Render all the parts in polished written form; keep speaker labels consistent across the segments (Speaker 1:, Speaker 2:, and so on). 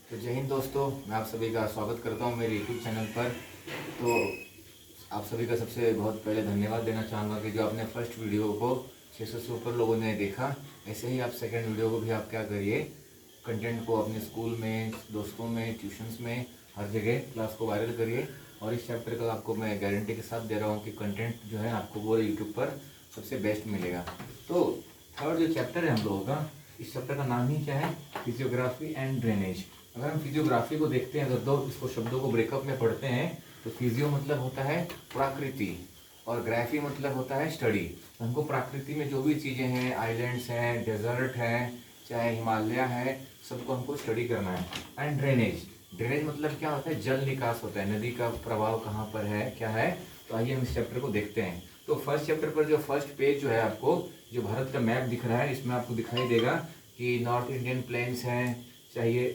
Speaker 1: तो जय हिंद दोस्तों, मैं आप सभी का स्वागत करता हूं मेरे यूट्यूब चैनल पर। तो आप सभी का सबसे बहुत पहले धन्यवाद देना चाहूँगा कि जो आपने फर्स्ट वीडियो को 600 से ऊपर लोगों ने देखा। ऐसे ही आप सेकंड वीडियो को भी आप क्या करिए, कंटेंट को अपने स्कूल में, दोस्तों में, ट्यूशन्स में, हर जगह क्लास को वायरल करिए। और इस चैप्टर का आपको मैं गारंटी के साथ दे रहा हूँ कि कंटेंट जो है आपको वो यूट्यूब पर सबसे बेस्ट मिलेगा। तो थर्ड जो चैप्टर है हम लोगों का, इस चैप्टर का नाम ही क्या है, फिजियोग्राफी एंड ड्रेनेज। अगर हम फिजियोग्राफी को देखते हैं, अगर दो इसको शब्दों को ब्रेकअप में पढ़ते हैं, तो फिजियो मतलब होता है प्राकृति और ग्राफी मतलब होता है स्टडी। तो हमको प्रकृति में जो भी चीज़ें हैं, आइलैंड्स हैं, डेजर्ट हैं, चाहे हिमालय है, सबको हमको स्टडी करना है। एंड ड्रेनेज, ड्रेनेज मतलब क्या होता है, जल निकास होता है, नदी का प्रभाव कहाँ पर है, क्या है। तो आइए हम इस चैप्टर को देखते हैं। तो फर्स्ट चैप्टर पर जो फर्स्ट पेज जो है, आपको जो भारत का मैप दिख रहा है, इसमें आपको दिखाई देगा कि नॉर्थ इंडियन प्लेन्स हैं, चाहे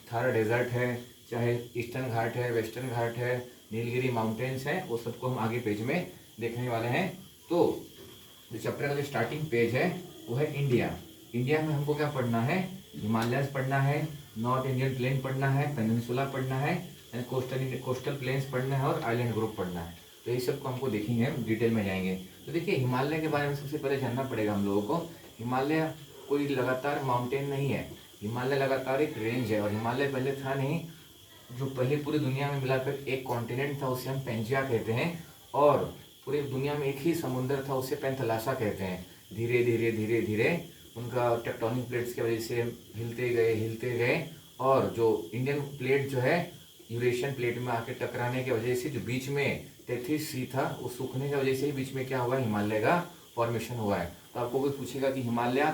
Speaker 1: थार डेजर्ट है, चाहे ईस्टर्न घाट है, वेस्टर्न घाट है, नीलगिरी माउंटेन्स हैं, वो सबको हम आगे पेज में देखने वाले हैं। तो जो चैप्टर का जो स्टार्टिंग पेज है वो है इंडिया। इंडिया में हमको क्या पढ़ना है, हिमालयस पढ़ना है, नॉर्थ इंडियन प्लेन पढ़ना है, पेनिनसुला पढ़ना है, एंड कोस्टल प्लेन्स पढ़ना है और आइलैंड ग्रुप पढ़ना है। तो ये सब को हमको देखेंगे, हम डिटेल में जाएंगे। तो देखिए, हिमालय के बारे में सबसे पहले जानना पड़ेगा हम लोगों को। हिमालय कोई लगातार माउंटेन नहीं है, हिमालय लगातार एक रेंज है। और हिमालय पहले था नहीं, जो पहले पूरी दुनिया में मिलाकर एक कॉन्टिनेंट था, उसे हम पेंजिया कहते हैं। और पूरी दुनिया में एक ही समुद्र था, उसे पेंथलासा कहते हैं। धीरे धीरे धीरे धीरे उनका टेक्टोनिक प्लेट्स की वजह से हिलते गए और जो इंडियन प्लेट जो है यूरेशियन प्लेट में आके टकराने की वजह से जो बीच में तेथिस सी था, वो सूखने की वजह से ही बीच में क्या हुआ, हिमालय का फॉर्मेशन हुआ है। तो आपको कोई पूछेगा कि हिमालय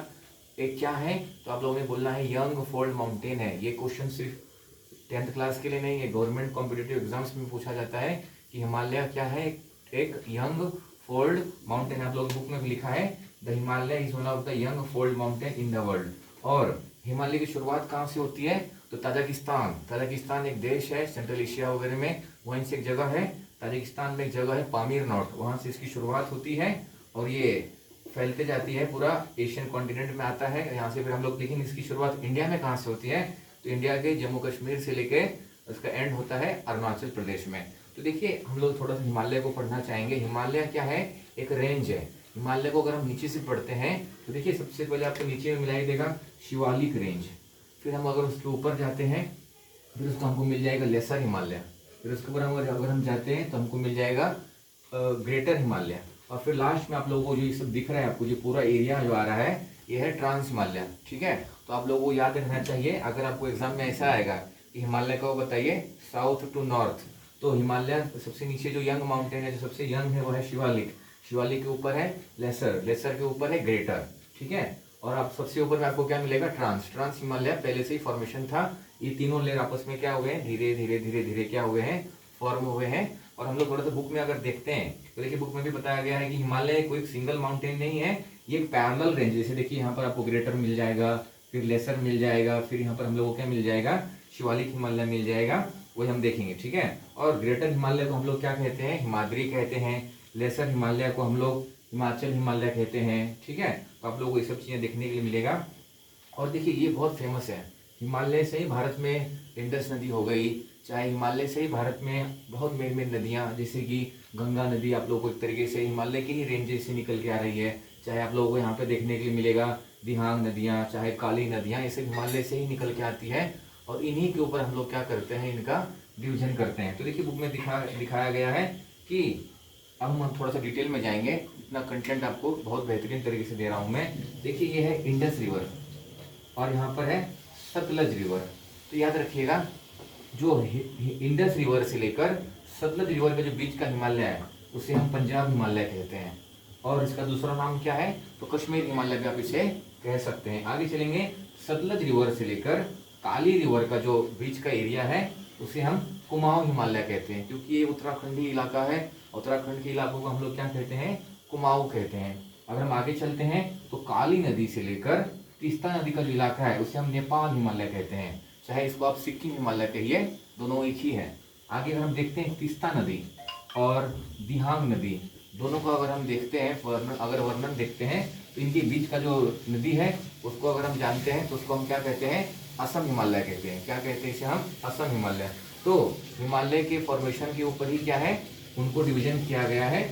Speaker 1: एक क्या है, तो आप लोगों ने बोलना है यंग फोल्ड माउंटेन है। ये क्वेश्चन सिर्फ 10th क्लास के लिए नहीं है, गवर्नमेंट कॉम्पिटिटिव एग्जाम्स में पूछा जाता है कि हिमालय क्या है, एक यंग फोल्ड माउंटेन। आप लोग बुक में लिखा है the Himalaya is one of the young fold mountain in the world. और हिमालय की शुरुआत कहाँ से होती है, तो ताजिकिस्तान एक देश है सेंट्रल एशिया वगैरह में, वहीं से एक जगह है ताजिकिस्तान में, एक जगह है पामीर नॉट, वहाँ से इसकी शुरुआत होती है और ये फैलते जाती है, पूरा एशियन कॉन्टिनेंट में आता है यहाँ से। फिर हम लोग देखेंगे इसकी शुरुआत इंडिया में कहाँ से होती है, तो इंडिया के जम्मू कश्मीर से लेके उसका एंड होता है अरुणाचल प्रदेश में। तो देखिए, हम लोग थोड़ा सा हिमालय को पढ़ना चाहेंगे। हिमालय क्या है, एक रेंज है। हिमालय को अगर हम नीचे से पढ़ते हैं तो देखिए, सबसे पहले आपको नीचे में मिलाई देगा शिवालिक रेंज। फिर हम अगर उसके ऊपर जाते हैं, फिर उसको हमको मिल जाएगा लेसर हिमालय। फिर उसके ऊपर अगर हम जाते हैं तो हमको मिल जाएगा ग्रेटर हिमालय। और फिर लास्ट में आप लोगों को जो ये सब दिख रहा है, आपको जो पूरा एरिया जो आ रहा है, ये है ट्रांस हिमालय। ठीक है, तो आप लोगों को याद रखना चाहिए, अगर आपको एग्जाम में ऐसा आएगा कि हिमालय को बताइए साउथ टू नॉर्थ, तो हिमालय सबसे नीचे जो यंग माउंटेन है, जो सबसे यंग है, वो है शिवालिक। शिवालिक के ऊपर है लेसर, लेसर के ऊपर है ग्रेटर। ठीक है, और आप सबसे ऊपर में आपको क्या मिलेगा, ट्रांस हिमालय पहले से ही फॉर्मेशन था। ये तीनों लेयर आपस में क्या हुए हैं, धीरे धीरे धीरे धीरे क्या हुए हैं, फॉर्म हुए हैं। और हम लोग थोड़ा सा बुक में अगर देखते हैं तो देखिए, बुक में भी बताया गया है कि हिमालय कोई सिंगल माउंटेन नहीं है, ये एक पैरेलल रेंज। जैसे देखिए, यहाँ पर आपको ग्रेटर मिल जाएगा, फिर लेसर मिल जाएगा, फिर यहाँ पर हम लोग को क्या मिल जाएगा, शिवालिक हिमालय मिल जाएगा, वही हम देखेंगे। ठीक है, और ग्रेटर हिमालय को हम लोग क्या कहते हैं, हिमाद्री कहते हैं। लेसर हिमालय को हम लोग हिमाचल हिमालय कहते हैं। ठीक है, तो आप लोगों को ये सब चीज़ें देखने के लिए मिलेगा। और देखिए, ये बहुत फेमस है, हिमालय से ही भारत में इंडस नदी हो गई, चाहे हिमालय से ही भारत में बहुत मेन नदियाँ, जैसे कि गंगा नदी आप लोगों को एक तरीके से हिमालय की ही रेंजेस से निकल के आ रही है। चाहे आप लोगों को यहाँ पे देखने के लिए मिलेगा दिहांग नदियाँ, चाहे काली नदियाँ, ये सब हिमालय से ही निकल के आती है। और इन्हीं के ऊपर हम लोग क्या करते हैं, इनका डिवीजन करते हैं। तो देखिए, बुक में दिखाया गया है कि अब हम थोड़ा सा डिटेल में जाएंगे। इतना कंटेंट आपको बहुत बेहतरीन तरीके से दे रहा हूँ मैं। देखिए, ये है इंडस रिवर और यहाँ पर है सतलज रिवर। तो याद रखिएगा, जो इंडस रिवर से लेकर सतलज रिवर के जो बीच का हिमालय है, उसे हम पंजाब हिमालय कहते हैं। और इसका दूसरा नाम क्या है, तो कश्मीर हिमालय भी आप इसे कह सकते हैं। आगे चलेंगे, सतलज रिवर से लेकर काली रिवर का जो बीच का एरिया है, उसे हम कुमाऊं हिमालय कहते हैं, क्योंकि ये उत्तराखंडी इलाका है। उत्तराखंड के इलाकों को हम लोग क्या कहते हैं, कुमाऊं कहते हैं। अगर हम आगे चलते हैं तो काली नदी से लेकर तीस्ता नदी का जो इलाका है, उसे हम नेपाल हिमालय कहते हैं, चाहे इसको आप सिक्किम हिमालय कहिए, दोनों एक ही है। आगे अगर हम देखते हैं तीस्ता नदी और दिहांग नदी, दोनों का अगर हम देखते हैं वर्णन देखते हैं, तो इनके बीच का जो नदी है, उसको अगर हम जानते हैं तो उसको हम क्या कहते हैं, असम हिमालय कहते हैं। क्या कहते हैं इसे हम? असम हिमालय। तो हिमालय के फॉर्मेशन के ऊपर ही क्या है, उनको डिवीजन किया गया है।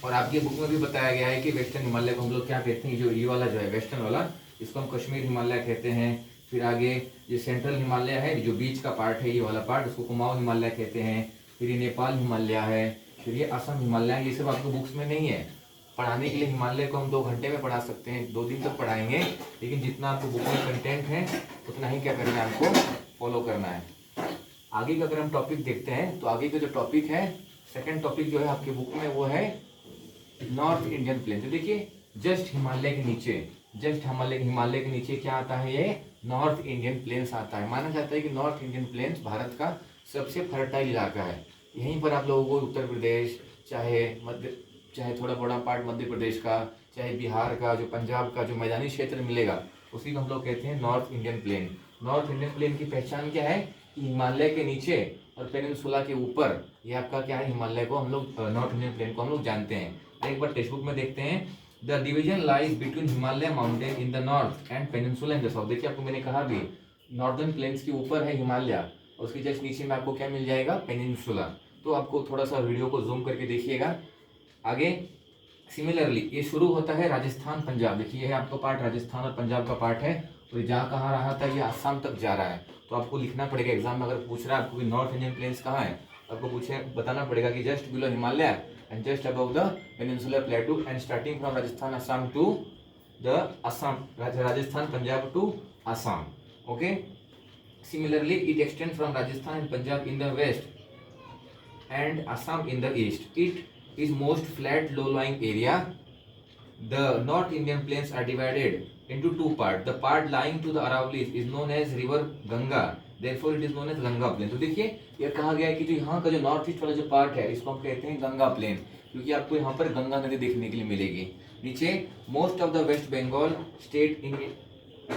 Speaker 1: और आपकी बुक में भी बताया गया है कि वेस्टर्न हिमालय को हम लोग क्या कहते हैं, जो ये वाला जो है वेस्टर्न वाला, इसको हम कश्मीर हिमालय कहते हैं। फिर आगे ये सेंट्रल हिमालय है, जो बीच का पार्ट है, ये वाला पार्ट, उसको कुमाऊं हिमालय कहते हैं। फिर ये नेपाल हिमालय है, फिर ये असम हिमालय है। ये सब आपको बुक्स में नहीं है। पढ़ाने के लिए हिमालय को हम 2 घंटे में पढ़ा सकते हैं, 2 दिन तक पढ़ाएंगे, लेकिन जितना आपको बुक में कंटेंट है उतना ही क्या करना है, आपको फॉलो करना है। आगे का अगर हम टॉपिक देखते हैं तो आगे का जो टॉपिक है, सेकंड टॉपिक जो है आपकी बुक में, वो है नॉर्थ इंडियन प्लेन। तो देखिए जस्ट हिमालय के नीचे, जस्ट हिमालय के नीचे क्या आता है, ये नॉर्थ इंडियन प्लेन्स आता है। माना जाता है कि नॉर्थ इंडियन प्लेन्स भारत का सबसे फर्टाइल इलाका है। यहीं पर आप लोगों को उत्तर प्रदेश, चाहे थोड़ा बड़ा पार्ट मध्य प्रदेश का, चाहे बिहार का, जो पंजाब का जो मैदानी क्षेत्र मिलेगा, उसी को हम लोग कहते हैं north Indian plane. North Indian plane की पहचान क्या है कि हिमालय के नीचे और पेनिनसुला के ऊपर, ये आपका क्या है, हिमालय को हम लोग, नॉर्थ इंडियन प्लेन को हम लोग जानते हैं। एक बार टेक्स्ट बुक में देखते हैं, the division lies between Himalaya mountain in the north and peninsula in the south. देखिए आपको मैंने कहा भी, नॉर्दर्न प्लेन्स के ऊपर है हिमालय, और उसके जस्ट नीचे में आपको क्या मिल जाएगा, पेनिनसुला। तो आपको थोड़ा सा वीडियो को जूम करके देखिएगा। आगे सिमिलरली ये शुरू होता है राजस्थान पंजाब। देखिए ये आपका पार्ट राजस्थान और पंजाब का पार्ट है, और जा कहाँ रहा था, ये आसाम तक जा रहा है। तो आपको लिखना पड़ेगा, एग्जाम में अगर पूछ रहा है आपको कि नॉर्थ इंडियन प्लेन्स कहाँ है, तो आपको पूछे बताना पड़ेगा कि just below Himalaya and just above the peninsular plateau and starting from Rajasthan Assam to the Assam, Rajasthan Punjab to Assam. Okay, similarly it extend from Rajasthan and Punjab in the west and Assam in the east. It is most flat low-lying area. The North Indian plains are divided into 2 parts. The part lying to the Aravallis is known as River Ganga. Therefore, it is known as Ganga Plain. तो देखिए ये कहा गया है कि जो यहाँ का जो नॉर्थ ईस्ट वाला जो पार्ट है, इसको हम कहते हैं गंगा प्लेन, क्योंकि आपको यहाँ पर गंगा नदी देखने के लिए मिलेगी। नीचे most of the West Bengal state in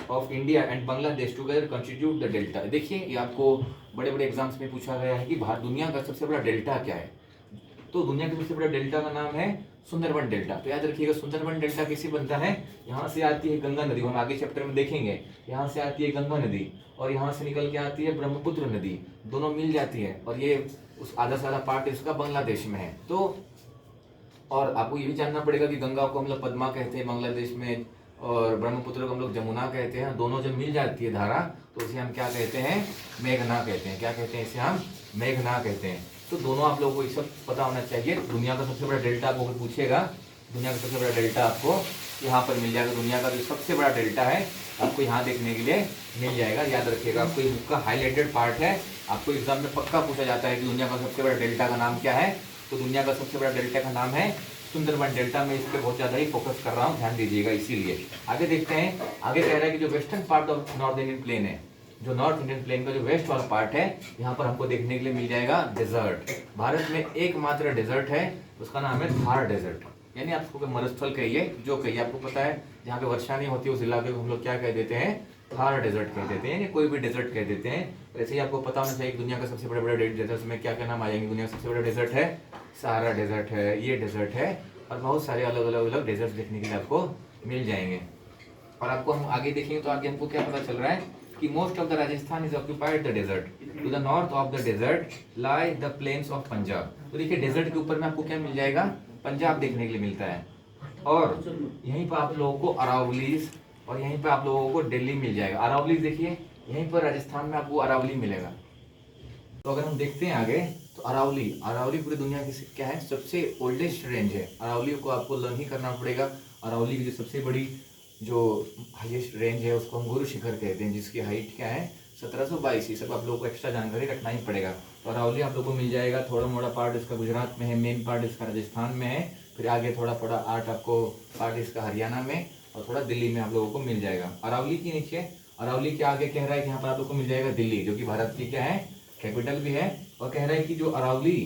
Speaker 1: of India and Bangladesh together constitute the delta. देखिए ये आपको बड़े बड़े एग्जाम्स में पूछा गया है कि भारत दुनिया का सबसे बड़ा डेल्टा क्या है। तो दुनिया का सबसे बड़ा डेल्टा का नाम है सुंदरबन डेल्टा। तो याद रखिएगा सुंदरबन डेल्टा कैसे बनता है, यहाँ से आती है गंगा नदी, हम आगे चैप्टर में देखेंगे। यहाँ से आती है गंगा नदी और यहाँ से निकल के आती है ब्रह्मपुत्र नदी, दोनों मिल जाती है, और ये उस आधा से आधा पार्ट इसका बांग्लादेश में है। तो और आपको ये भी जानना पड़ेगा कि गंगा को हम लोग पद्मा कहते हैं बांग्लादेश में, और ब्रह्मपुत्र को हम लोग जमुना कहते हैं। दोनों जब मिल जाती है धारा तो उसे हम क्या कहते हैं, मेघना कहते हैं। क्या कहते हैं इसे हम, मेघना कहते हैं। तो दोनों आप लोगों को ये सब पता होना चाहिए। दुनिया का सबसे बड़ा डेल्टा आपको अगर पूछेगा, दुनिया का सबसे बड़ा डेल्टा आपको यहाँ पर मिल जाएगा। दुनिया का जो सबसे बड़ा डेल्टा है आपको यहाँ देखने के लिए मिल जाएगा। याद रखिएगा, आपको ये का हाईलाइटेड पार्ट है, आपको एग्जाम में पक्का पूछा जाता है कि दुनिया का सबसे बड़ा डेल्टा का नाम क्या है। तो दुनिया का सबसे बड़ा डेल्टा का नाम है सुंदरबन डेल्टा। में इस पर बहुत ज्यादा ही फोकस कर रहा हूँ, ध्यान दीजिएगा। इसीलिए आगे देखते हैं, आगे कह रहा है कि जो western part of north Indian plane है, जो नॉर्थ इंडियन प्लेन का जो वेस्ट वाला पार्ट है, यहाँ पर हमको देखने के लिए मिल जाएगा डेजर्ट। भारत में एकमात्र डेजर्ट है, उसका नाम है थार डेजर्ट, यानी आपको मरुस्थल कहिए, जो कहिए, आपको पता है जहाँ पे वर्षा नहीं होती उस इलाके को हम लोग क्या कह देते हैं, थार डेजर्ट कह देते हैं, यानी कोई भी डेजर्ट कह देते हैं। वैसे ही आपको पता होना चाहिए कि दुनिया का सबसे बड़े बड़े डेजर्ट में क्या क्या नाम आ जाएंगे। दुनिया का सबसे बड़ा डेजर्ट है सहारा डेजर्ट है, ये डेजर्ट है, और बहुत सारे अलग अलग डेजर्ट देखने के लिए आपको मिल जाएंगे। और आपको हम आगे देखेंगे तो आगे हमको क्या पता चल रहा है कि most of the Rajasthan is occupied the desert, to the north of the desert lie the plains of Punjab. तो देखिए डेजर्ट के ऊपर में आपको क्या मिल जाएगा, पंजाब देखने के लिए मिलता है, और यहीं पर आप लोगों को अरावलीज, और यहीं पर आप लोगों को दिल्ली मिल जाएगा। अरावलीज देखिए यहीं पर राजस्थान में आपको अरावली मिलेगा। तो अगर हम देखते हैं आगे तो अरावली पूरी दुनिया की क्या है, सबसे ओल्डेस्ट रेंज है। अरावली को आपको लर्न ही करना पड़ेगा। अरावली की जो सबसे बड़ी जो हाईएस्ट रेंज है उसको हम गुरु शिखर कहते हैं, जिसकी हाइट क्या है 1722। ये सब आप लोगों को एक्स्ट्रा जानकारी रखना ही पड़ेगा। तो अरावली आप लोगों को मिल जाएगा। थोड़ा मोड़ा पार्ट इसका गुजरात में है, मेन पार्ट इसका राजस्थान में है, फिर आगे थोड़ा थोड़ा आर्ट आपको पार्ट इसका हरियाणा में, और थोड़ा दिल्ली में आप लोगों को मिल जाएगा। अरावली के नीचे, अरावली के आगे कह रहा है कि यहाँ पर आप लोग को मिल जाएगा दिल्ली, जो कि भारत की क्या है, कैपिटल भी है। और कह रहा है कि जो अरावली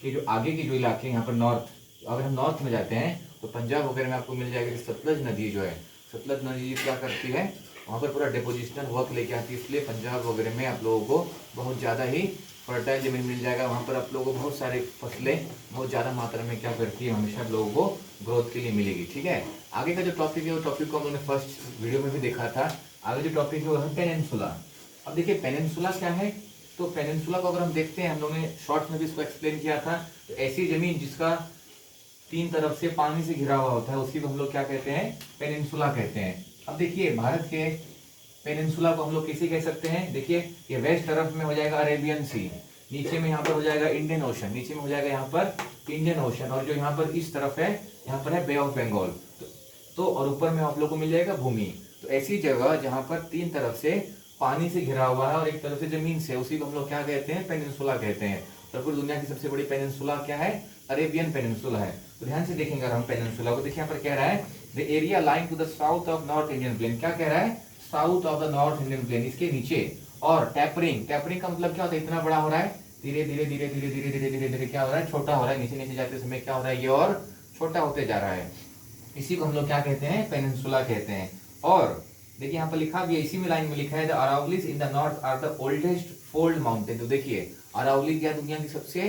Speaker 1: के जो आगे के जो इलाके यहाँ पर नॉर्थ, अगर हम नॉर्थ में जाते हैं तो पंजाब वगैरह में आपको मिल जाएगा कि सतलज नदी जो है, सतलज नदी क्या करती है, वहाँ पर पूरा डिपोजिशनल वर्क लेके आती है, इसलिए पंजाब वगैरह में आप लोगों को बहुत ज़्यादा ही फर्टाइल जमीन मिल जाएगा। वहाँ पर आप लोगों को बहुत सारे फसलें बहुत ज़्यादा मात्रा में क्या करती है, हमेशा आप लोगों को ग्रोथ के लिए मिलेगी। ठीक है, आगे का जो टॉपिक है वो टॉपिक को हम लोगों ने फर्स्ट वीडियो में भी देखा था। आगे जो टॉपिक है वो है पेनिनसुला। अब देखिए पेनिनसुला क्या है, तो पेनिनसुला को अगर हम देखते हैं, हम लोगों ने शॉर्ट में भी इसको एक्सप्लेन किया था, तो ऐसी जमीन जिसका तीन तरफ से पानी से घिरा हुआ होता है उसी को हम लोग क्या कहते हैं, पेनिनसुला कहते हैं। अब देखिए भारत के पेनिनसुला को हम लोग किसे कह सकते हैं, देखिए ये वेस्ट तरफ में हो जाएगा अरेबियन सी, नीचे में यहाँ पर हो जाएगा इंडियन ओशन, नीचे में हो जाएगा यहाँ पर इंडियन ओशन, और जो यहाँ पर इस तरफ है यहाँ पर है बे ऑफ बंगाल, तो और ऊपर में आप लोग को मिल जाएगा भूमि। तो ऐसी जगह जहाँ पर तीन तरफ से पानी से घिरा हुआ है और एक तरफ से जमीन से, उसी को हम लोग क्या कहते हैं, पेनिनसुला कहते हैं। तो पूरी दुनिया की सबसे बड़ी पेनिनसुला क्या है, अरेबियन पेनिनसुला है। तो ध्यान से देखेंगे अगर हम पेनिनसुला को, देखिए यहाँ पर कह रहा है the area lying to the south of north Indian plain, क्या कह रहा है, south of the north Indian plain, इसके नीचे। और टैपरिंग, टैपरिंग का मतलब क्या होता है, इतना बड़ा हो रहा है, धीरे धीरे धीरे धीरे धीरे धीरे धीरे धीरे क्या हो रहा है, छोटा हो रहा है, नीचे नीचे जाते समय क्या हो रहा है, ये और छोटा होते जा रहा है। इसी को हम लोग क्या कहते हैं, पेनिनसुला कहते हैं। और देखिए यहाँ पर लिखा भी है, इसी में लाइन में लिखा है the Aravallis in the north are the oldest fold mountain. तो देखिए अरावली क्या दुनिया की सबसे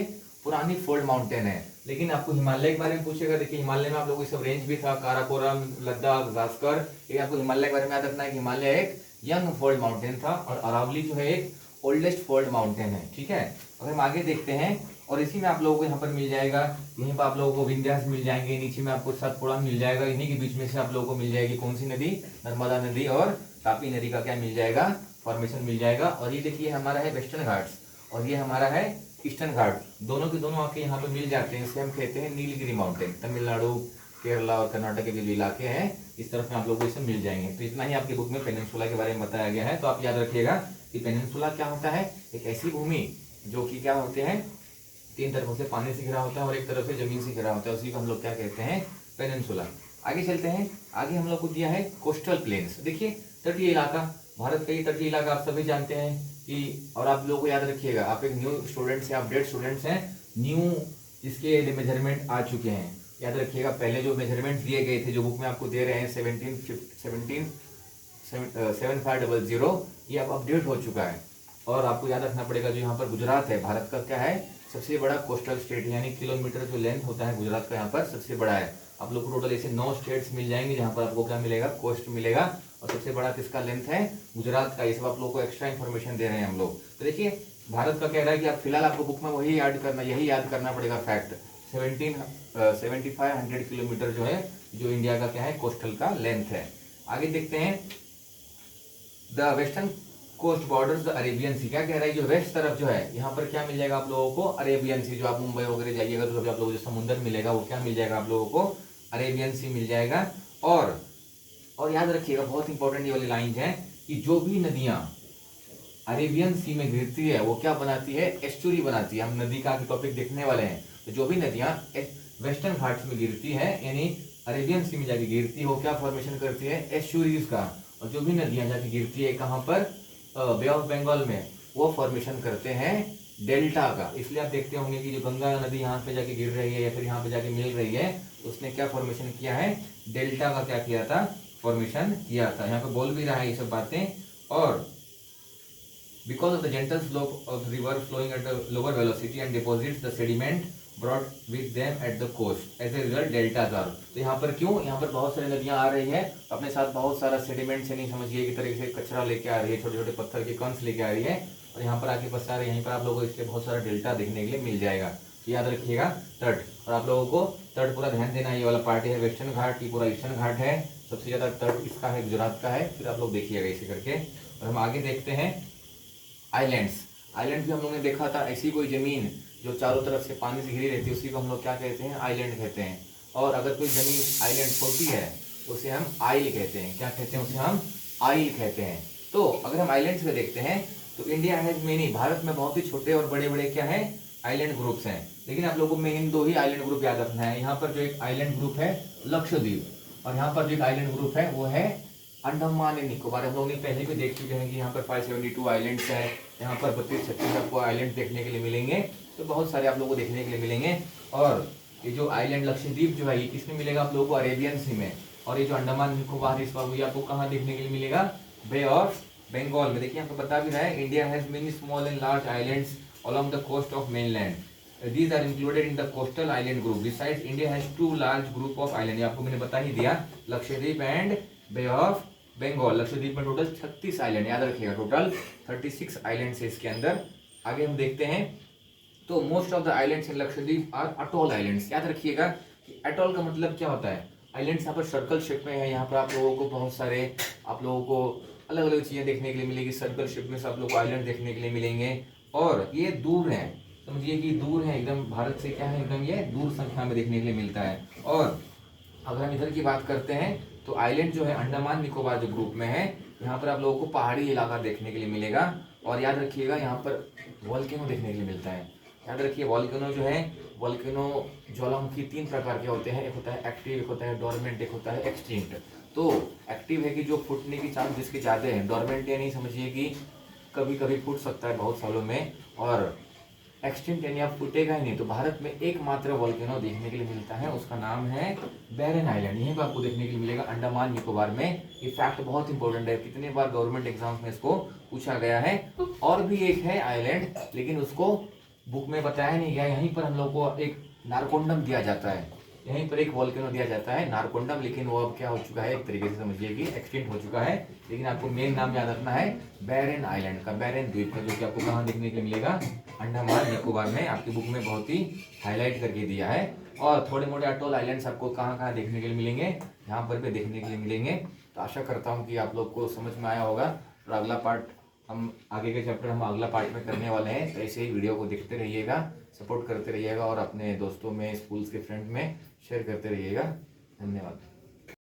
Speaker 1: पुरानी फोल्ड माउंटेन है। लेकिन आपको हिमालय के बारे में पूछेगा, देखिए हिमालय में आप लोगों को सब रेंज भी था, काराकोरम, लद्दाख, जास्कर, ये आपको हिमालय के बारे में याद रखना है कि हिमालय एक यंग फोल्ड माउंटेन था और अरावली जो है एक ओल्डेस्ट फोल्ड माउंटेन है। ठीक है, अगर हम आगे देखते हैं, और इसी में आप लोगों को यहाँ पर मिल जाएगा, यहीं पर आप लोगों को विंध्यास मिल जाएंगे, नीचे में आपको सतपुड़ा मिल जाएगा, इन्हीं के बीच में से आप लोगों को मिल जाएगी कौन सी नदी, नर्मदा नदी और तापी नदी का क्या मिल जाएगा, फॉर्मेशन मिल जाएगा। और ये देखिए हमारा है वेस्टर्न घाट्स और ये हमारा है ईस्टर्न घाट, दोनों के दोनों आके यहाँ पर मिल जाते हैं, इसे हम कहते हैं नीलगिरी माउंटेन। तमिलनाडु, केरला और कर्नाटक के जो इलाके हैं इस तरफ में आप लोगों को इसमें मिल जाएंगे। तो इतना ही आपकी बुक में पेनिनसुला के बारे में बताया गया है। तो आप याद रखिएगा कि पेनिनसुला क्या होता है, एक ऐसी भूमि जो कि क्या होते हैं, तीन तरफों से पानी से घिरा होता है और एक तरफ से जमीन से घिरा होता है, उसी को हम लोग क्या कहते हैं, पेनिनसुला। आगे चलते हैं, आगे हम लोग को दिया है कोस्टल प्लेन्स। देखिए तटीय इलाका, भारत का ये तटीय इलाका आप सभी जानते हैं कि, और आप लोगों को याद रखिएगा, आप एक न्यू स्टूडेंट्स हैं, अपडेट स्टूडेंट्स हैं, न्यू इसके मेजरमेंट आ चुके हैं, याद रखिएगा। पहले जो मेजरमेंट दिए गए थे जो बुक में आपको दे रहे हैं 7500, ये अब अपडेट हो चुका है। और आपको याद रखना पड़ेगा जो यहाँ पर गुजरात है, भारत का क्या है, सबसे बड़ा कोस्टल स्टेट, यानी किलोमीटर जो लेंथ होता है गुजरात का यहाँ पर सबसे बड़ा है। आप लोग को टोटल ऐसे 9 स्टेट्स मिल जाएंगे जहाँ पर आपको क्या मिलेगा, कोस्ट मिलेगा, और सबसे बड़ा किसका लेंथ है, गुजरात का। ये सब आप लोग को एक्स्ट्रा इन्फॉर्मेशन दे रहे हैं हम लोग। तो देखिए भारत का कह रहा है कि आप फिलहाल आपको बुक में वही यही याद करना पड़ेगा फैक्ट, 7500 किलोमीटर जो है, जो इंडिया का क्या है, कोस्टल का लेंथ है। आगे देखते हैं, the western coast borders the Arabian sea, क्या कह रहा है, जो वेस्ट तरफ जो है यहाँ पर क्या मिल जाएगा आप लोगों को, अरेबियन सी। जो आप मुंबई वगैरह जाइएगा तो आप लोगों को जो समुद्र मिलेगा वो क्या मिल जाएगा आप लोगों को, अरेबियन सी मिल जाएगा। और याद रखिएगा बहुत इंपॉर्टेंट ये वाली लाइन है कि जो भी नदियां अरेबियन सी में गिरती है वो क्या बनाती है, एस्चुरी बनाती है। हम नदी का टॉपिक देखने वाले हैं। तो जो भी नदियां वेस्टर्न घाट्स में गिरती है, यानी अरेबियन सी में जाके गिरती है, वो क्या फॉर्मेशन करती है, एस्चुरीज का। और जो भी नदियां जाके गिरती है कहाँ पर, बे ऑफ बंगाल में, वो फॉर्मेशन करते हैं डेल्टा का। इसलिए आप देखते होंगे कि जो गंगा नदी यहाँ पे जाके गिर रही है या फिर यहाँ पे जाके मिल रही है, तो उसने क्या फॉर्मेशन किया है, डेल्टा का क्या किया था, फॉर्मेशन किया था। यहाँ पे बोल भी रहा है ये सब बातें। और because of the gentle slope of the river flowing at a lower velocity and deposits the sediment brought with them at the coast as a result deltas are। तो यहाँ पर क्यों, यहाँ पर बहुत सारी नदियाँ आ रही है, अपने साथ बहुत सारा सेडिमेंट से नहीं समझिए कि तरीके से कचरा लेके आ रही है, छोटे छोटे पत्थर के कणस लेके आ रही है और यहाँ पर आके बसा रही है। यहीं पर आप लोगों को इसके बहुत सारा डेल्टा देखने के लिए मिल जाएगा। याद रखिएगा तट, और आप लोगों को तट पूरा ध्यान देना। ये वाला पार्ट है वेस्टर्न घाट, ये पूरा ईस्टर्न घाट है, सबसे ज़्यादा तट इसका है गुजरात का है। फिर आप लोग देखिएगा इसे करके। और हम आगे देखते हैं आइलैंड्स। आइलैंड भी हम लोगों ने देखा था, ऐसी कोई जमीन जो चारों तरफ से पानी से घिरी रहती है उसी को हम लोग क्या कहते हैं, आइलैंड कहते हैं। और अगर कोई जमीन आइलैंड छोटी है तो उसे हम आइल कहते हैं। क्या कहते हैं, उसे हम आइल कहते हैं। तो अगर हम आइलैंड्स में देखते हैं तो इंडिया हैज मेनी, भारत में बहुत ही छोटे और बड़े बड़े क्या है, आइलैंड ग्रुप्स हैं। लेकिन आप लोगों को मेन 2 ही आइलैंड ग्रुप याद रखना है। यहाँ पर जो एक आइलैंड ग्रुप है लक्षद्वीप, और यहाँ पर जो एक आइलैंड ग्रुप है वो है अंडमान एंड निकोबार। हम लोगों ने पहले भी देख चुके हैं कि यहाँ पर 572 आइलैंड्स हैं, यहाँ पर 32-36 आपको आइलैंड देखने के लिए मिलेंगे। तो बहुत सारे आप लोगों को देखने के लिए मिलेंगे। और ये जो आइलैंड लक्षद्वीप जो है ये किसमें मिलेगा आप लोगों को, अरेबियन सी में। और ये जो अंडमान निकोबार इस बार आपको कहाँ देखने के लिए मिलेगा, बे ऑफ बंगाल में। देखिए यहाँ पर बता भी रहा है, India has many small and large islands along the coast of mainland. These are included in the coastal island group. Besides, India has 2 large group of island. ये आपको मैंने बता ही दिया, Lakshadweep and Bay of Bengal. Lakshadweep में टोटल 36 आइलैंड, याद रखिएगा, total 36 island है इसके अंदर। आगे हम देखते हैं तो most of the islands in Lakshadweep are atoll islands. याद रखिएगा कि अटोल का मतलब क्या होता है, आइलैंड्स यहाँ पर सर्कल शेप में है। यहाँ पर आप लोगों को बहुत सारे आप लोगों को अलग अलग चीजें देखने के लिए मिलेगी, सर्कल शेप में सब लोग आइलैंड देखने के लिए मिलेंगे। और ये दूर है, समझिए कि दूर है एकदम, भारत से क्या है एकदम ये दूर संख्या में देखने के लिए मिलता है। और अगर हम इधर की बात करते हैं तो आइलैंड जो है अंडमान निकोबार जो ग्रुप में है, यहाँ पर आप लोगों को पहाड़ी इलाका देखने के लिए मिलेगा। और याद रखिएगा यहाँ पर वॉल्केनो देखने के लिए मिलता है। याद रखिए वॉल्केनो जो है, वॉल्केनो ज्वालामुखी 3 प्रकार के होते हैं, एक होता है एक्टिव, एक होता है डोरमेंट, एक होता है एक्सटिंक्ट। तो एक्टिव है कि जो फूटने की चांस जिसके ज़्यादा है, डोरमेंट ये नहीं समझिए कि कभी कभी फूट सकता है बहुत सालों में, और एक्सटिंक्ट यानी आप फूटेगा ही नहीं। तो भारत में एकमात्र वॉल्केनो देखने के लिए मिलता है, उसका नाम है बैरन आइलैंड, यहीं पर आपको देखने के लिए मिलेगा अंडमान निकोबार में। ये फैक्ट बहुत इंपॉर्टेंट है, कितने बार गवर्नमेंट एग्जाम्स में इसको पूछा गया है। और भी एक है आइलैंड, लेकिन उसको बुक में बताया नहीं गया। यहीं पर हम लोग को एक नारकोंडम दिया जाता है, यहीं पर एक वॉल्केनो दिया जाता है नारकोंडम, लेकिन वो अब क्या हो चुका है, एक तरीके से समझिए कि एक्सटिंक्ट हो चुका है। लेकिन आपको मेन नाम याद रखना है बैरन आइलैंड का, बैरन द्वीप का, जो कि आपको कहाँ देखने के लिए मिलेगा, अंडमान निकोबार में। आपकी बुक में बहुत ही हाईलाइट करके दिया है। और थोड़े मोटे अटोल आइलैंड्स आपको कहाँ कहाँ देखने के लिए मिलेंगे, यहाँ पर भी देखने के लिए मिलेंगे। तो आशा करता हूँ कि आप लोग को समझ में आया होगा। और अगला पार्ट हम आगे के चैप्टर हम अगला पार्ट में करने वाले हैं। तो ऐसे ही वीडियो को देखते रहिएगा, सपोर्ट करते रहिएगा और अपने दोस्तों में, स्कूल्स के फ्रेंड में शेयर करते रहिएगा। धन्यवाद।